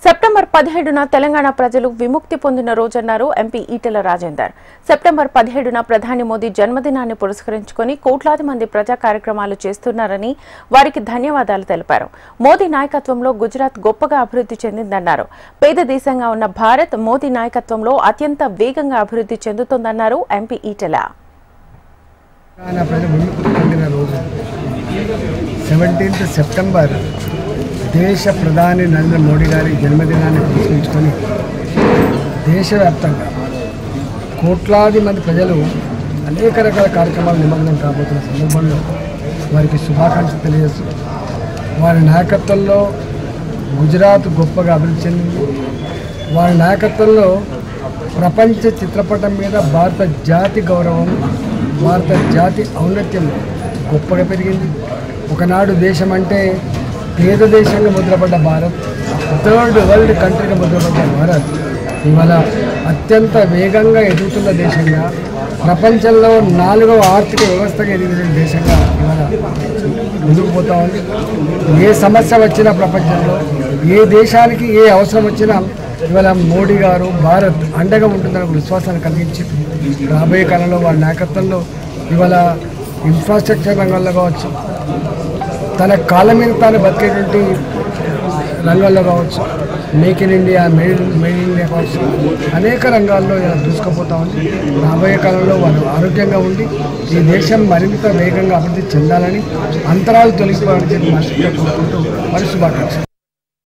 September 17న Telangana ప్రజలు విముక్తి పొందిన రోజన్నారు ఎంపీ ఈటెల రాజేందర్. సెప్టెంబర్ 17న ప్రధాని మోదీ జన్మదినాన్ని పురస్కరించుకొని కోట్లాది మంది ప్రజా కార్యక్రమాలు చేస్తున్నారని వారికి ధన్యవాదాలు తెలిపారు. మోదీ నాయకత్వంలో గుజరాత్ గొప్పగా అభివృద్ధి చెందిందన్నారు. పేద దేశంగా ఉన్న భారత్ మోదీ నాయకత్వంలో అత్యంత వేగంగా అభివృద్ధి చెందుతోందన్నారు ఎంపీ ఈటెల. 17th సెప్టెంబర్ దేశ ప్రధాని నరేంద్ర మోడీ గారి జన్మదినాన్ని పురస్కరించుకొని దేశవ్యాప్తంగా కోట్లాది మంది ప్రజలు అనేక రకాల కార్యక్రమాలు నిమగ్నం కాబోతున్న సందర్భంలో వారికి శుభాకాంక్షలు తెలియజేస్తూ వారి నాయకత్వంలో గుజరాత్ గొప్పగా అభివృద్ధి చెందింది. వారి నాయకత్వంలో ప్రపంచ చిత్రపటం మీద భారత జాతి గౌరవం, భారత జాతి ఔన్నత్యం గొప్పగా పెరిగింది. ఒకనాడు దేశం అంటే పేద దేశంగా ముద్రపడ్డ భారత్, థర్డ్ వరల్డ్ కంట్రీగా ముద్రపడ్డ భారత్ ఇవాళ అత్యంత వేగంగా ఎదుగుతున్న దేశంగా, ప్రపంచంలో 4వ ఆర్థిక వ్యవస్థగా ఎదిగిన దేశంగా ఇవాళ ముందుకు పోతా ఉంది. ఏ సమస్య వచ్చినా ప్రపంచంలో, ఏ దేశానికి ఏ అవసరం వచ్చినా ఇవాళ మోడీ గారు భారత్ అండగా ఉంటుందనే విశ్వాసాన్ని కలిగించి రాబోయే కాలంలో వారి నాయకత్వంలో ఇవాళ ఇన్ఫ్రాస్ట్రక్చర్ రంగంలో కావచ్చు, తన కాళ్ళ మీద తాను బతికేటువంటి రంగాల్లో కావచ్చు, make in India, made India కావచ్చు, అనేక రంగాల్లో ఇలా దూసుకుపోతా ఉంది. రాబోయే కాలంలో వారు ఆరోగ్యంగా ఉండి ఈ దేశం మరింత వేగంగా అభివృద్ధి చెందాలని, అంతరాలు తొలగిపోవాలని చెప్పి మనసుగా కోరుకుంటూ మరి శుభాకాంక్షలు.